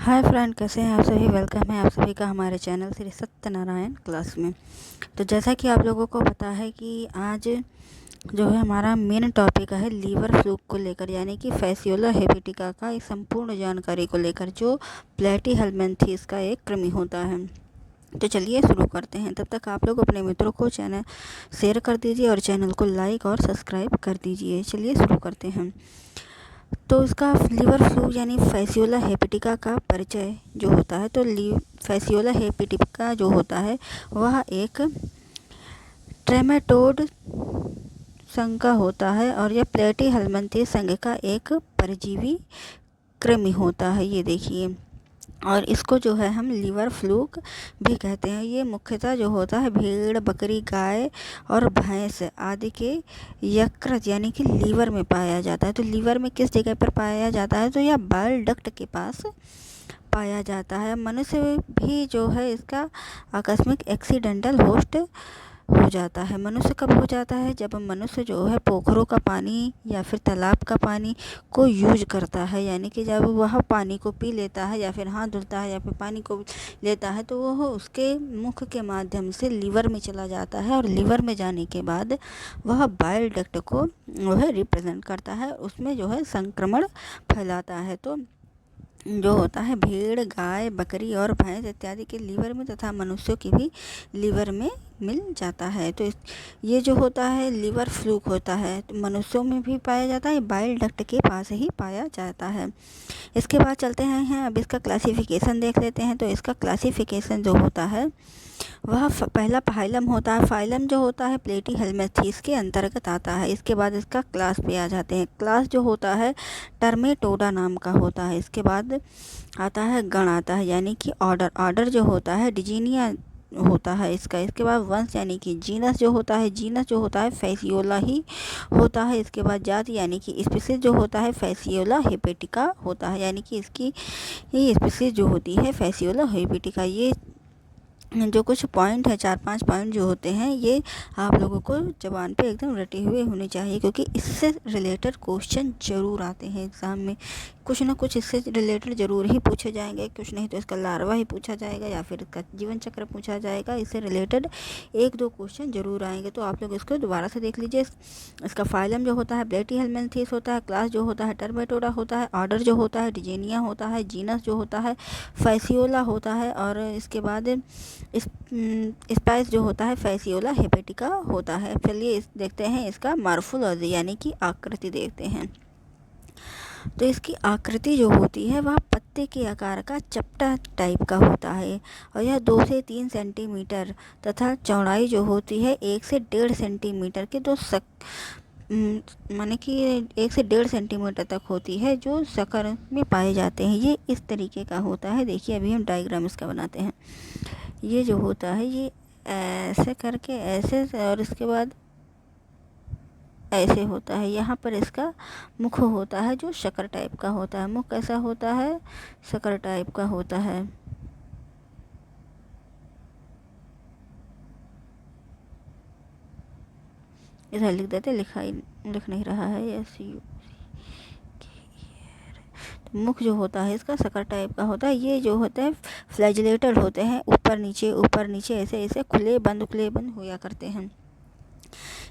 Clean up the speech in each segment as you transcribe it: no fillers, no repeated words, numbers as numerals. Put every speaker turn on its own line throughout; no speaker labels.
Hi friend, कैसे हैं आप सभी। वेलकम है आप सभी का हमारे चैनल श्री सत्यनारायण क्लास में। तो जैसा कि आप लोगों को पता है कि आज जो है हमारा मेन टॉपिक है लीवर फ्लूक को लेकर, यानी कि फैसियोला हेपेटिका का एक संपूर्ण जानकारी को लेकर, जो प्लेटीहेल्मिन्थेस का एक कृमि होता है। तो चलिए शुरू करते हैं। तब तक आप लोग अपने मित्रों को चैनल शेयर कर दीजिए और चैनल को लाइक और सब्सक्राइब कर दीजिए। चलिए शुरू करते हैं। तो इसका लीवर फ्लू यानी फैसियोला हेपेटिका का परिचय जो होता है, तो फैसियोला हेपेटिका जो होता है वह एक ट्रेमेटोड संघ का होता है और यह प्लेटीहेल्मिन्थेस संघ का एक परजीवी कृमि होता है। ये देखिए, और इसको जो है हम लीवर फ्लूक भी कहते हैं। ये मुख्यतः जो होता है भेड़, बकरी, गाय और भैंस आदि के यकृत यानी कि लीवर में पाया जाता है। तो लीवर में किस जगह पर पाया जाता है, तो यह बाइल डक्ट के पास पाया जाता है। मनुष्य भी जो है इसका आकस्मिक एक्सीडेंटल होस्ट हो जाता है। मनुष्य कब हो जाता है, जब मनुष्य जो है पोखरों का पानी या फिर तालाब का पानी को यूज करता है, यानी कि जब वह पानी को पी लेता है या फिर हाथ धुलता है या फिर पानी को लेता है, तो वह उसके मुख के माध्यम से लीवर में चला जाता है और लीवर में जाने के बाद वह बाइल डक्ट को वह रिप्रेजेंट करता है, उसमें जो है संक्रमण फैलाता है। तो जो होता है भेड़, गाय, बकरी और भैंस इत्यादि के लीवर में तथा मनुष्यों के भी लीवर में मिल जाता है। तो ये जो होता है लीवर फ्लूक होता है, तो मनुष्यों में भी पाया जाता है, बाइल डक्ट के पास ही पाया जाता है। इसके बाद चलते हैं अब इसका क्लासिफिकेशन देख लेते हैं। तो इसका क्लासिफिकेशन जो होता है वह पहला फाइलम होता है। फाइलम जो होता है प्लेटीहेल्मिन्थेस के अंतर्गत आता है। इसके बाद इसका क्लास पे आ जाते हैं। क्लास जो होता है टर्मेटोडा नाम का होता है। इसके बाद आता है गण आता है, यानी कि ऑर्डर। ऑर्डर जो होता है डिजीनिया होता है इसका। इसके बाद वंश यानी कि जीनस जो होता है, जीनस जो होता है फैसियोला ही होता है। इसके बाद जाति यानी कि स्पीसीज जो होता है फैसियोला हेपेटिका होता है, यानी कि इसकी ये स्पीसीज जो होती है फैसियोला हेपेटिका। ये जो कुछ पॉइंट है, 4-5 पॉइंट जो होते हैं, ये आप लोगों को ज़बान पे एकदम रटे हुए होने चाहिए, क्योंकि इससे रिलेटेड क्वेश्चन ज़रूर आते हैं एग्ज़ाम में। कुछ ना कुछ इससे रिलेटेड ज़रूर ही पूछे जाएंगे, कुछ नहीं तो इसका लार्वा ही पूछा जाएगा या फिर इसका जीवन चक्र पूछा जाएगा। इससे रिलेटेड 1-2 क्वेश्चन ज़रूर आएंगे, तो आप लोग इसको दोबारा से देख लीजिए। इसका फाइलम जो होता है प्लेटीहेल्मिन्थेस होता है, क्लास जो होता है टर्मेटोडा होता है, ऑर्डर जो होता है डिजेनिया होता है, जीनस जो होता है फैसियोला होता है, और इसके बाद स्पाइस जो होता है फैसियोला हेपेटिका होता है। चलिए देखते हैं इसका मॉर्फोलॉजी यानी कि आकृति देखते हैं। तो इसकी आकृति जो होती है वह पत्ते के आकार का चपटा टाइप का होता है, और यह 2 से 3 सेंटीमीटर तथा चौड़ाई जो होती है 1 से 1.5 सेंटीमीटर के माने कि 1 से 1.5 सेंटीमीटर तक होती है, जो शकर में पाए जाते हैं। ये इस तरीके का होता है। देखिए अभी हम डायग्राम इसका बनाते हैं। ये जो होता है ये ऐसे करके ऐसे, और इसके बाद ऐसे होता है। यहाँ पर इसका मुख होता है जो शकर टाइप का होता है। मुख कैसा होता है, शकर टाइप का होता है। इधर लिख देते, लिख नहीं रहा है। ऐसी मुख जो होता है इसका शकर टाइप का होता है। ये जो होते हैं फ्लैजिलेटेड होते हैं, ऊपर नीचे ऐसे ऐसे खुले बंद होया करते हैं।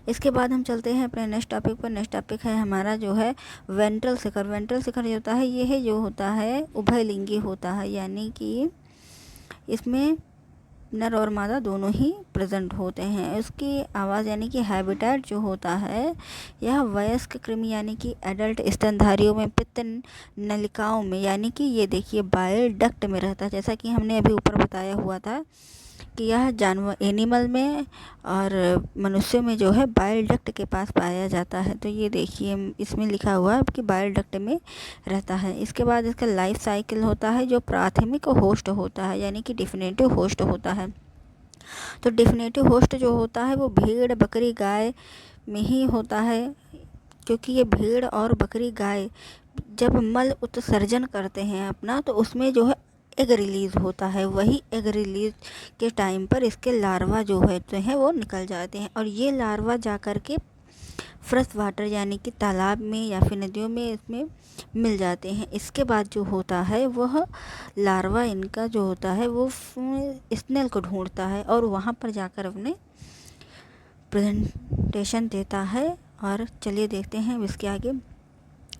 इसके बाद हम चलते हैं अपने नेक्स्ट टॉपिक पर। नेक्स्ट टॉपिक है हमारा जो है वेंट्रल शिखर। वेंट्रल शिखर जो होता है ये है जो होता है उभयलिंगी होता है, यानी कि इसमें नर और मादा दोनों ही प्रेजेंट होते हैं। उसकी आवाज़ यानी कि हैबिटेट जो होता है यह वयस्क कृमि यानी कि एडल्ट स्तनधारियों में पित्त नलिकाओं में, यानी कि ये देखिए बाइल डक्ट में रहता है। जैसा कि हमने अभी ऊपर बताया हुआ था कि यह जानवर एनिमल में और मनुष्यों में जो है बाइल डक्ट के पास पाया जाता है। तो ये देखिए इसमें लिखा हुआ है कि बाइल डक्ट में रहता है। इसके बाद इसका लाइफ साइकिल होता है जो प्राथमिक होस्ट होता है, यानी कि डिफिनेटिव होस्ट होता है। तो डिफिनेटिव होस्ट जो होता है वो भेड़, बकरी, गाय में ही होता है, क्योंकि ये भेड़ और बकरी, गाय जब मल उत्सर्जन करते हैं अपना, तो उसमें जो है एग रिलीज़ होता है। वही एग रिलीज के टाइम पर इसके लार्वा जो होते हैं वो निकल जाते हैं, और ये लार्वा जा कर के फ्रेश वाटर यानी कि तालाब में या फिर नदियों में इसमें मिल जाते हैं। इसके बाद जो होता है वह लार्वा इनका जो होता है वो स्नेल को ढूंढता है और वहाँ पर जाकर अपने प्रेजेंटेशन देता है। और चलिए देखते हैं इसके आगे।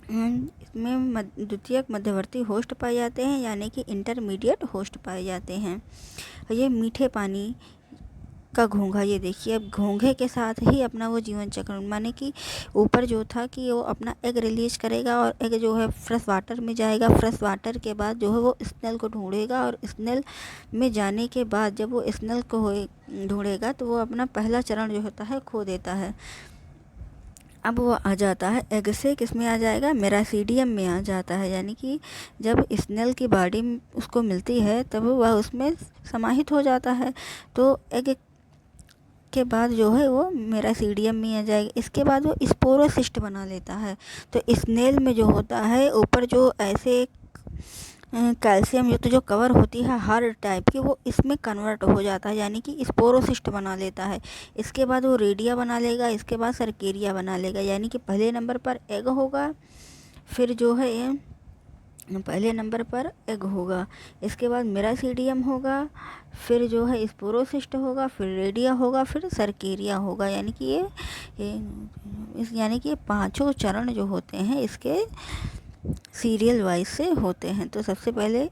इसमें द्वितीयक मध्यवर्ती होस्ट पाए जाते हैं यानी कि इंटरमीडिएट होस्ट पाए जाते हैं। ये मीठे पानी का घोंघा, ये देखिए अब घोंघे के साथ ही अपना वो जीवन चक्र, माने कि ऊपर जो था कि वो अपना एग रिलीज करेगा और एग जो है फ्रेश वाटर में जाएगा। फ्रेश वाटर के बाद जो है वो स्नेल को ढूंढेगा और स्नेल में जाने के बाद जब वो स्नेल को ढूंढेगा तो वो अपना पहला चरण जो होता है खो देता है। अब वो आ जाता है एग से किस में आ जाएगा, मेरासीडियम में आ जाता है। यानी कि जब स्नेल की बॉडी उसको मिलती है तब वह उसमें समाहित हो जाता है। तो एग के बाद जो है वो मेरासीडियम में आ जाएगा। इसके बाद वो स्पोरोसिस्ट बना लेता है। तो स्नेल में जो होता है ऊपर जो ऐसे कैल्शियम युक्त जो कवर होती है हर टाइप की, वो इसमें कन्वर्ट हो जाता है यानी कि स्पोरोसिस्ट बना लेता है। इसके बाद वो रेडिया बना लेगा, इसके बाद सर्केरिया बना लेगा। यानी कि पहले नंबर पर एग होगा, फिर जो है पहले नंबर पर एग होगा, इसके बाद मेरासीडियम होगा, फिर जो है स्पोरोसिस्ट होगा, फिर रेडिया होगा, फिर सर्केरिया होगा। यानी कि यानी कि ये पांचों चरण जो होते हैं इसके सीरियल वाइज से होते हैं। तो सबसे पहले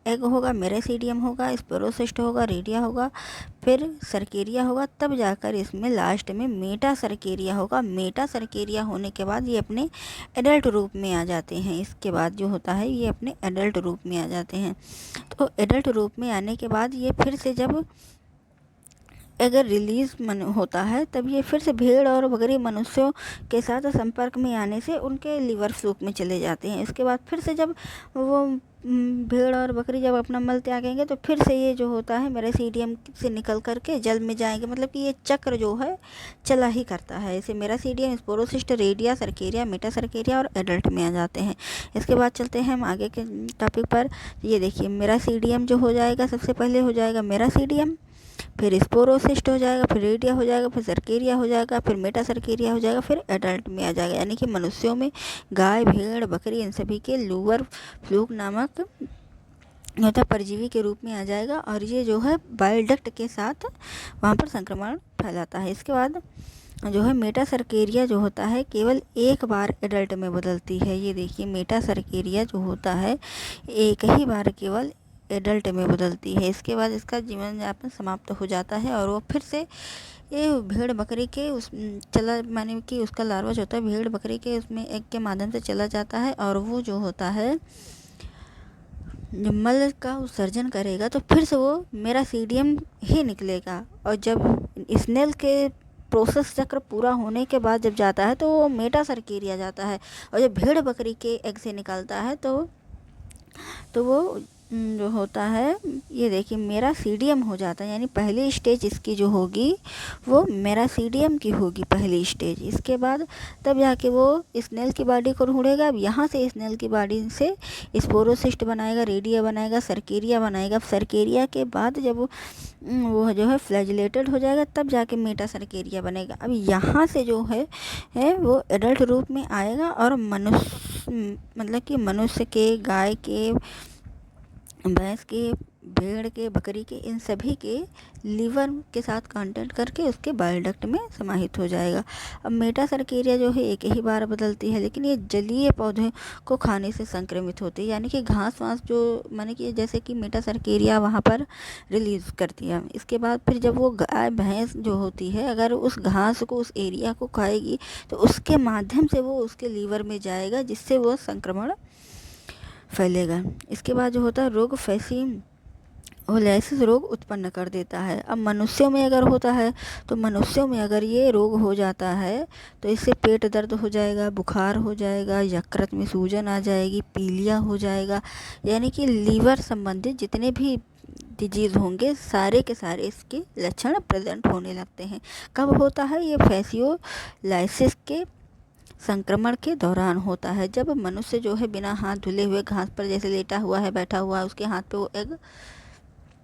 एग होगा, मेरासीडियम होगा, स्पोरोसिस्ट होगा, रेडिया होगा, फिर सर्केरिया होगा, तब जाकर इसमें लास्ट में मेटा सर्केरिया होगा। मेटा सर्केरिया होने के बाद ये अपने एडल्ट रूप में आ जाते हैं। इसके बाद जो होता है ये अपने एडल्ट रूप में आ जाते हैं। तो एडल्ट रूप में आने के बाद ये फिर से जब अगर रिलीज होता है तब ये फिर से भेड़ और बकरी मनुष्यों के साथ संपर्क में आने से उनके लिवर फ्लूक में चले जाते हैं। इसके बाद फिर से जब वो भेड़ और बकरी जब अपना मल त्यागेंगे तो फिर से ये जो होता है मेरासीडियम से निकल करके जल में जाएंगे। मतलब कि ये चक्र जो है चला ही करता है। इसे miracidium, sporocyst, redia, cercaria, metacercaria और एडल्ट में आ जाते हैं। इसके बाद चलते हैं हम आगे के टॉपिक पर। ये देखिए मेरासीडियम जो हो जाएगा, सबसे पहले हो जाएगा मेरासीडियम, फिर स्पोरोसिस्ट हो जाएगा, फिर रेडिया हो जाएगा, फिर सर्केरिया हो जाएगा, फिर मेटा सर्केरिया हो जाएगा, फिर एडल्ट में आ जाएगा। यानी कि मनुष्यों में गाय, भेड़, बकरी इन सभी के लिवर फ्लूक नामक होता परजीवी के रूप में आ जाएगा और ये जो है बाइल डक्ट के साथ वहाँ पर संक्रमण फैलाता है। इसके बाद जो है मेटा सर्केरिया जो होता है केवल एक बार एडल्ट में बदलती है। ये देखिए मेटा सर्केरिया जो होता है एक ही बार केवल एडल्ट में बदलती है। इसके बाद इसका जीवन यापन समाप्त हो जाता है और वो फिर से ये भेड़ बकरी के उस चला, माने कि उसका लार्वा जो होता है भेड़ बकरी के उसमें एग के माध्यम से चला जाता है और वो जो होता है जब मल का उत्सर्जन करेगा तो फिर से वो मेरासीडियम ही निकलेगा। और जब स्नेल के प्रोसेस चक्र पूरा होने के बाद जब जाता है तो वो मेटा सर्केरिया जाता है। और जब भेड़ बकरी के एग से निकलता है तो वो जो होता है ये देखिए मेरासीडियम हो जाता है। यानी पहली स्टेज इसकी जो होगी वो मेरासीडियम की होगी पहली स्टेज। इसके बाद तब जाके वो स्नेल की बॉडी को ढूंढेगा। अब यहाँ से स्नेल की बॉडी से स्पोरोसिस्ट बनाएगा, रेडिया बनाएगा, सर्केरिया बनाएगा। सर्केरिया के बाद जब वो जो है फ्लैजिलेटेड हो जाएगा तब जाके मेटा सर्केरिया बनेगा। अब यहाँ से जो है वो एडल्ट रूप में आएगा और मनुष्य, मतलब कि मनुष्य के, गाय के, भैंस के, भेड़ के, बकरी के, इन सभी के लीवर के साथ कांटेक्ट करके उसके बाइल डक्ट में समाहित हो जाएगा। अब मेटा सर्केरिया जो है एक ही बार बदलती है लेकिन ये जलीय पौधे को खाने से संक्रमित होती है। यानी कि घास वास जो माने कि जैसे कि मेटा सर्केरिया वहाँ पर रिलीज करती है। इसके बाद फिर जब वो गाय भैंस जो होती है अगर उस घास को, उस एरिया को खाएगी तो उसके माध्यम से वो उसके लीवर में जाएगा जिससे वो संक्रमण फैलेगा। इसके बाद जो होता है रोग फैसिओलाइसिस रोग उत्पन्न कर देता है। अब मनुष्यों में अगर होता है तो मनुष्यों में अगर ये रोग हो जाता है तो इससे पेट दर्द हो जाएगा, बुखार हो जाएगा, यकृत में सूजन आ जाएगी, पीलिया हो जाएगा। यानी कि लीवर संबंधित जितने भी डिजीज़ होंगे सारे के सारे इसके लक्षण प्रेजेंट होने लगते हैं। कब होता है ये फैसिओलाइसिस के संक्रमण के दौरान होता है। जब मनुष्य जो है बिना हाथ धुले हुए घास पर जैसे लेटा हुआ है, बैठा हुआ है, उसके हाथ पे वो एग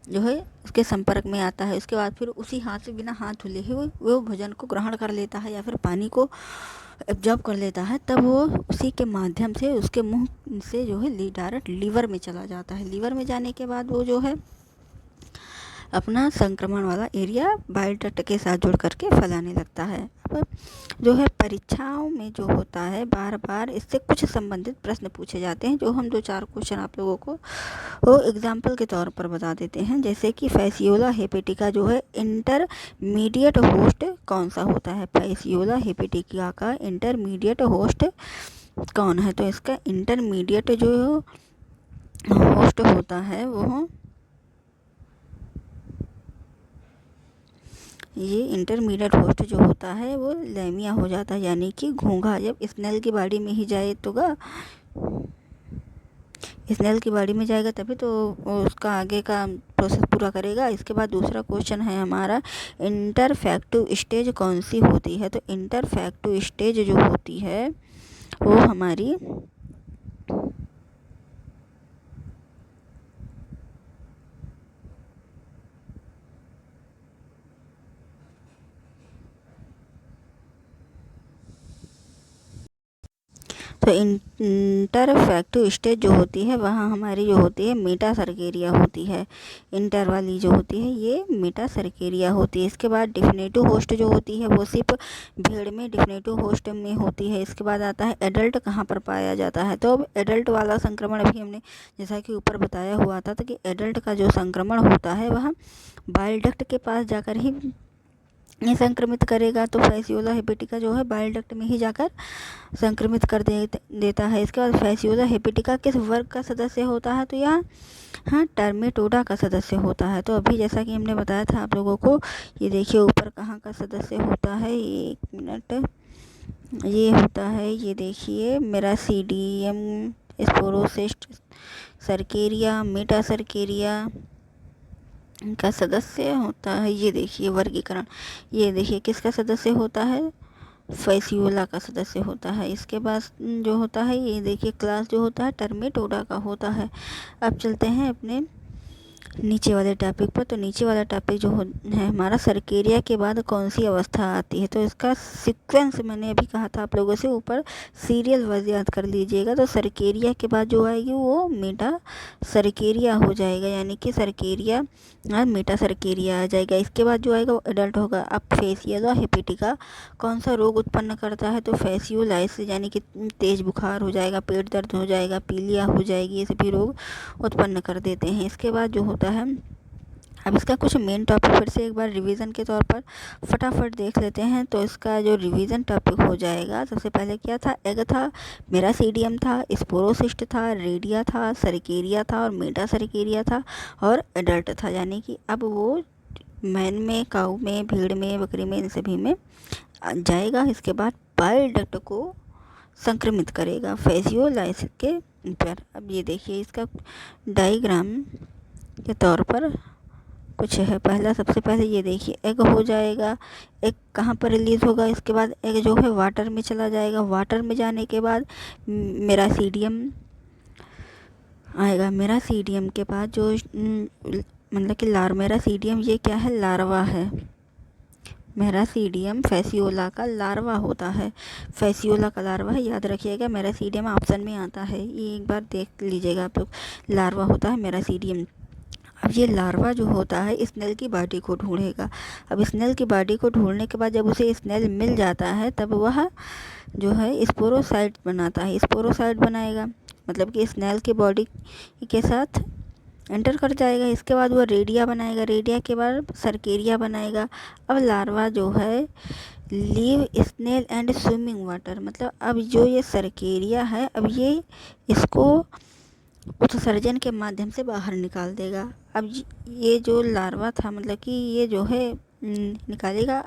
जो है उसके संपर्क में आता है। उसके बाद फिर उसी हाथ से बिना हाथ धुले हुए वो भोजन को ग्रहण कर लेता है या फिर पानी को एब्जॉर्ब कर लेता है, तब वो उसी के माध्यम से उसके मुंह से जो है डायरेक्ट लीवर में चला जाता है। लीवर में जाने के बाद वो जो है अपना संक्रमण वाला एरिया बाइल डक्ट के साथ जुड़ करके फैलाने लगता है। अब जो है परीक्षाओं में जो होता है बार बार इससे कुछ संबंधित प्रश्न पूछे जाते हैं, जो हम 2-4 क्वेश्चन आप लोगों को वो एग्जाम्पल के तौर पर बता देते हैं। जैसे कि फैसियोला हेपेटिका जो है इंटरमीडिएट होस्ट कौन सा होता है? फैसियोला हेपेटिका का इंटरमीडिएट होस्ट कौन है? तो इसका इंटरमीडिएट जो होस्ट होता है वो ये इंटरमीडिएट होस्ट जो होता है वो लेमिया हो जाता है, यानी कि घोंघा। जब स्नेल की बॉडी में ही जाए तो स्नेल की बॉडी में जाएगा तभी तो उसका आगे का प्रोसेस पूरा करेगा। इसके बाद दूसरा क्वेश्चन है हमारा, इंटरफेक्टिव स्टेज कौन सी होती है? तो इंटरफेक्टिव स्टेज जो होती है वो हमारी तो इंटरफेक्टिव स्टेज जो होती है वहाँ हमारी जो होती है मेटासर्केरिया होती है। इंटर वाली जो होती है ये मेटासर्केरिया होती है। इसके बाद डिफिनेटिव होस्ट जो होती है वो सिर्फ भेड़ में डिफिनेटिव होस्ट में होती है। इसके बाद आता है एडल्ट कहाँ पर पाया जाता है? तो अब एडल्ट वाला संक्रमण अभी हमने जैसा कि ऊपर बताया हुआ था, तो कि एडल्ट का जो संक्रमण होता है वह बाइल डक्ट के पास जाकर ही ये संक्रमित करेगा। तो फैसियोला हेपेटिका जो है बाइल डक्ट में ही जाकर संक्रमित कर देता है। इसके बाद फैसियोला हेपेटिका किस वर्ग का सदस्य होता है? तो यह टर्मेटोडा का सदस्य होता है। तो अभी जैसा कि हमने बताया था आप लोगों को, ये देखिए ऊपर कहाँ का सदस्य होता है, 1 मिनट, ये होता है, ये देखिए मेरासीडियम स्पोरोसिस्ट सर्केरिया मेटासर्केरिया का सदस्य होता है। ये देखिए वर्गीकरण, ये देखिए किसका सदस्य होता है? फैसियोला का सदस्य होता है। इसके बाद जो होता है ये देखिए क्लास जो होता है टर्मेटोडा का होता है। अब चलते हैं अपने नीचे वाले टॉपिक पर। तो नीचे वाला टॉपिक जो है हमारा सर्केरिया के बाद कौन सी अवस्था आती है? तो इसका सीक्वेंस मैंने अभी कहा था आप लोगों से, ऊपर सीरियल वाइज याद कर लीजिएगा। तो सर्केरिया के बाद जो आएगी वो मेटा सर्केरिया हो जाएगा, यानी कि सर्केरिया और मेटा सर्केरिया आ जाएगा। इसके बाद जो आएगा वो एडल्ट होगा। अब फैसियोला हेपेटिका कौन सा रोग उत्पन्न करता है? तो फैसियोलाइसिस, यानी कि तेज बुखार हो जाएगा, पेट दर्द हो जाएगा, पीलिया हो जाएगी, ये सभी रोग उत्पन्न कर देते हैं। इसके बाद जो होता है, अब इसका कुछ मेन टॉपिक फिर से एक बार रिवीजन के तौर पर फटाफट देख लेते हैं। तो इसका जो रिवीजन टॉपिक हो जाएगा, सबसे पहले क्या था? एग था, मेरासीडियम था, स्पोरोसिस्ट था, रेडिया था, सर्केरिया था और मेटासर्केरिया था और एडल्ट था। यानी कि अब वो मैन में, काऊ में, भेड़ में, बकरी में, इन सभी में जाएगा। इसके बाद बाइल डक्ट को संक्रमित करेगा फैसियोलाइसिस के पर। अब ये देखिए इसका डायग्राम के तौर पर कुछ है। पहला सबसे पहले ये देखिए एग हो जाएगा, एग कहाँ पर रिलीज़ होगा? इसके बाद एग जो है वाटर में चला जाएगा, वाटर में जाने के बाद मेरासीडियम आएगा, मेरासीडियम के बाद जो मतलब कि मेरासीडियम ये क्या है? लार्वा है। मेरासीडियम फैसियोला का लार्वा होता है, फैसियोला का लार्वा है, याद रखिएगा। मेरासीडियम ऑप्शन में आता है, ये एक बार देख लीजिएगा आप लोग। लार्वा होता है मेरासीडियम। अब ये लार्वा जो होता है स्नेल की बॉडी को ढूंढेगा। अब स्नेल की बॉडी को ढूंढने के बाद जब उसे स्नेल मिल जाता है तब वह जो है स्पोरोसाइट बनाता है, स्पोरोसाइट बनाएगा, मतलब कि स्नेल की बॉडी के साथ एंटर कर जाएगा। इसके बाद वह रेडिया बनाएगा, रेडिया के बाद सर्केरिया बनाएगा। अब लार्वा जो है leave snail and swimming water, मतलब अब जो ये सर्केरिया है अब ये इसको उत्सर्जन के माध्यम से बाहर निकाल देगा। अब ये जो लार्वा था मतलब कि ये जो है निकालेगा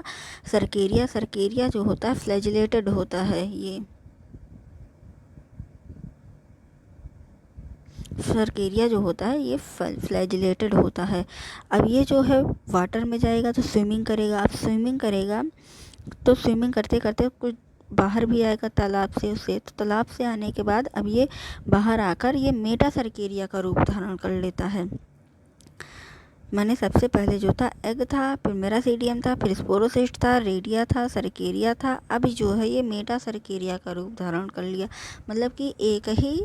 सर्केरिया। सर्केरिया जो होता है फ्लैजिलेटेड होता है, ये सर्केरिया जो होता है ये फ्लैजिलेटेड होता है। अब ये जो है वाटर में जाएगा तो स्विमिंग करेगा। अब स्विमिंग करेगा तो स्विमिंग करते करते कुछ बाहर भी आएगा तालाब से उससे, तो तालाब से आने के बाद अब ये बाहर आकर ये मेटासर्केरिया का रूप धारण कर लेता है। मैंने सबसे पहले जो था एग था, फिर मेरासीडियम था, फिर स्पोरोसिस्ट था, रेडिया था, सरकेरिया था। अब जो है ये मेटासरकेरिया का रूप धारण कर लिया। मतलब कि एक ही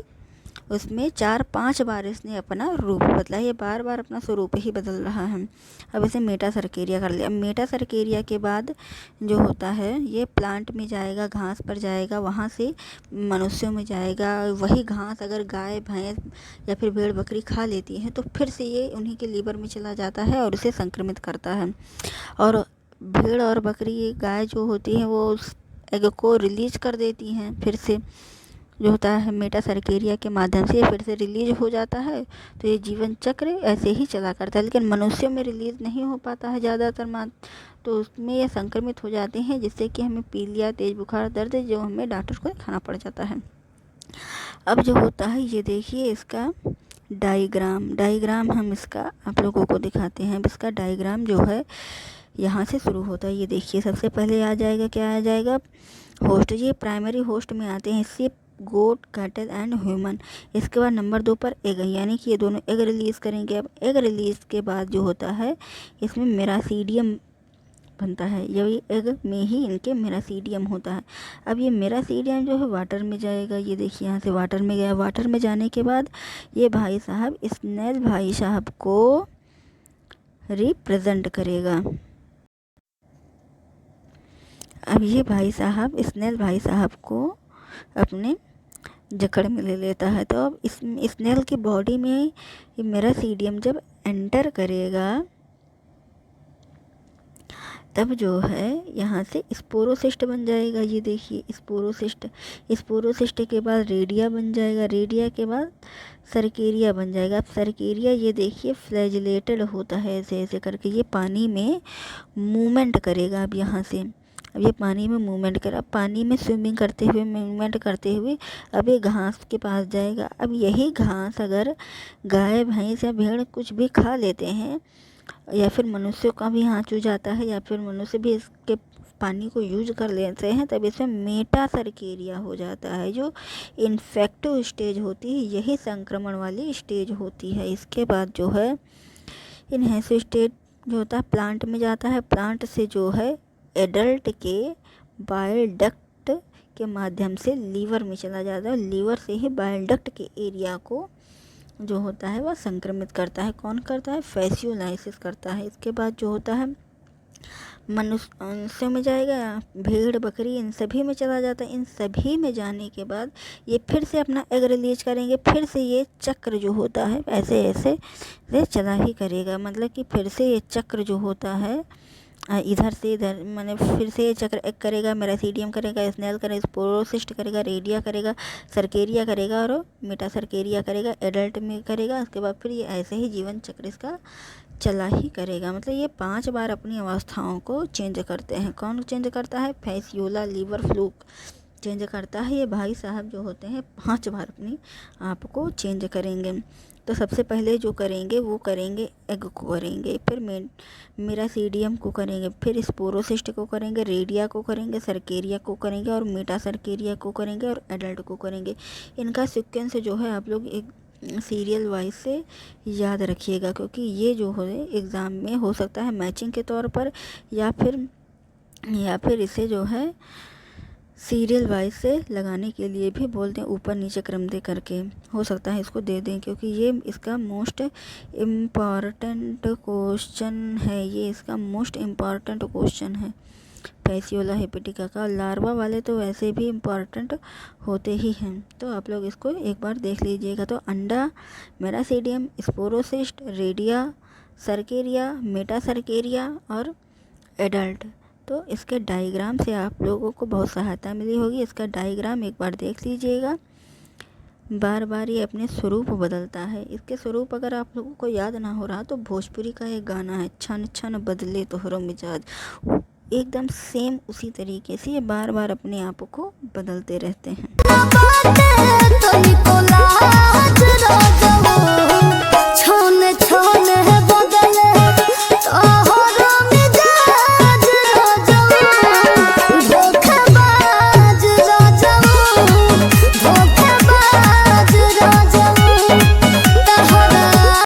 उसमें 4-5 बार इसने अपना रूप बदला। ये बार बार अपना स्वरूप ही बदल रहा है। अब इसे मेटासरकेरिया कर लिया। मेटासरकेरिया के बाद जो होता है ये प्लांट में जाएगा, घास पर जाएगा, वहाँ से मनुष्यों में जाएगा। वही घास अगर गाय भैंस या फिर भेड़ बकरी खा लेती है तो फिर से ये उन्हीं के लीवर में चला जाता है और उसे संक्रमित करता है। और भेड़ और बकरी गाय जो होती है वो उस एग को रिलीज कर देती हैं। फिर से जो होता है मेटासरकेरिया के माध्यम से फिर से रिलीज हो जाता है। तो ये जीवन चक्र ऐसे ही चला करता है। लेकिन मनुष्यों में रिलीज नहीं हो पाता है ज़्यादातर तो उसमें ये संक्रमित हो जाते हैं, जिससे कि हमें पीलिया, तेज बुखार, दर्द जो हमें डॉक्टर को दिखाना पड़ जाता है। अब जो होता है ये देखिए इसका डायग्राम हम इसका आप लोगों को दिखाते हैं। अब इसका डायग्राम जो है यहाँ से शुरू होता है। ये देखिए सबसे पहले आ जाएगा, क्या आ जाएगा, होस्ट। ये प्राइमरी होस्ट में आते हैं sheep, goat, cattle and human. इसके बाद नंबर 2 पर एग, यानी कि ये दोनों एग रिलीज़ करेंगे। अब एग रिलीज़ के बाद जो होता है इसमें मेरासीडियम बनता है। यही एग में ही इनके मेरासीडियम होता है। अब ये मेरासीडियम जो है वाटर में जाएगा। ये देखिए यहाँ से वाटर में गया। वाटर में जाने के बाद ये भाई साहब स्नेल भाई साहब को रिप्रेजेंट करेगा। अब ये भाई साहब स्नेल भाई साहब को अपने जकड़ में ले लेता है। तो अब इस स्नेल की बॉडी में ये मेरासीडियम जब एंटर करेगा तब जो है यहाँ से स्पोरोसिस्ट बन जाएगा। ये देखिए स्पोरोसिस्ट के बाद रेडिया बन जाएगा। रेडिया के बाद सरकेरिया बन जाएगा। अब सरकेरिया ये देखिए फ्लैजिलेटेड होता है, ऐसे ऐसे करके ये पानी में मूवमेंट करेगा। अब यहाँ से अब ये पानी में मूवमेंट कर, अब पानी में स्विमिंग करते हुए, मूवमेंट करते हुए अब ये घास के पास जाएगा। अब यही घास अगर गाय भैंस या भेड़ कुछ भी खा लेते हैं या फिर मनुष्यों का भी हाथ चू जाता है या फिर मनुष्य भी इसके पानी को यूज कर लेते हैं, तब इसमें मेटासरकेरिया हो जाता है। जो इन्फेक्टिव स्टेज होती है यही संक्रमण वाली स्टेज होती है। इसके बाद जो है इनहेसिव स्टेज जो होता है प्लांट में जाता है। प्लांट से जो है एडल्ट के बाइल डक्ट के माध्यम से लीवर में चला जाता है। लीवर से ही बाइल डक्ट के एरिया को जो होता है वह संक्रमित करता है। कौन करता है? फैसियोलाइसिस करता है। इसके बाद जो होता है मनुष्य में जाएगा, भेड़ बकरी इन सभी में चला जाता है। इन सभी में जाने के बाद ये फिर से अपना एग रिलीज करेंगे। फिर से ये चक्र जो होता है ऐसे ऐसे चला ही करेगा। मतलब कि फिर से ये चक्र जो होता है इधर से इधर, मैंने फिर से ये चक्र एग करेगा, मेरासीडियम करेगा, स्नेल करेगा, स्पोरोसिस्ट करेगा, रेडिया करेगा, सरकेरिया करेगा और मेटासरकेरिया करेगा, एडल्ट में करेगा। उसके बाद फिर ये ऐसे ही जीवन चक्र इसका चला ही करेगा। मतलब ये 5 बार अपनी अवस्थाओं को चेंज करते हैं। कौन चेंज करता है? फैसियोला लीवर फ्लूक चेंज करता है। ये भाई साहब जो होते हैं 5 बार अपनी आप को चेंज करेंगे। तो सबसे पहले जो करेंगे वो करेंगे एग को करेंगे, फिर मेरासीडियम को करेंगे, फिर स्पोरोसिस्ट को करेंगे, रेडिया को करेंगे, सरकेरिया को करेंगे और मेटासरकेरिया को करेंगे और एडल्ट को करेंगे। इनका सीक्वेंस जो है आप लोग एक सीरियल वाइज से याद रखिएगा, क्योंकि ये जो है एग्ज़ाम में हो सकता है मैचिंग के तौर पर या फिर इसे जो है सीरियल वाइज से लगाने के लिए भी बोलते हैं, ऊपर नीचे क्रम दे करके हो सकता है इसको दे दें, क्योंकि ये इसका मोस्ट इम्पॉर्टेंट क्वेश्चन है। ये इसका मोस्ट इम्पॉर्टेंट क्वेश्चन है फैसियोला हेपेटिका का। लार्वा वाले तो वैसे भी इम्पॉर्टेंट होते ही हैं, तो आप लोग इसको एक बार देख लीजिएगा। तो अंडा, मेरासीडियम, स्पोरोसिस्ट, रेडिया, सरकेरिया, मेटासरकेरिया और एडल्ट। तो इसके डायग्राम से आप लोगों को बहुत सहायता मिली होगी। इसका डायग्राम एक बार देख लीजिएगा। बार बार ये अपने स्वरूप बदलता है। इसके स्वरूप अगर आप लोगों को याद ना हो रहा तो भोजपुरी का एक गाना है, छन छन बदले तोहरो मिजाज, एकदम सेम उसी तरीके से ये बार बार अपने आप को बदलते रहते हैं।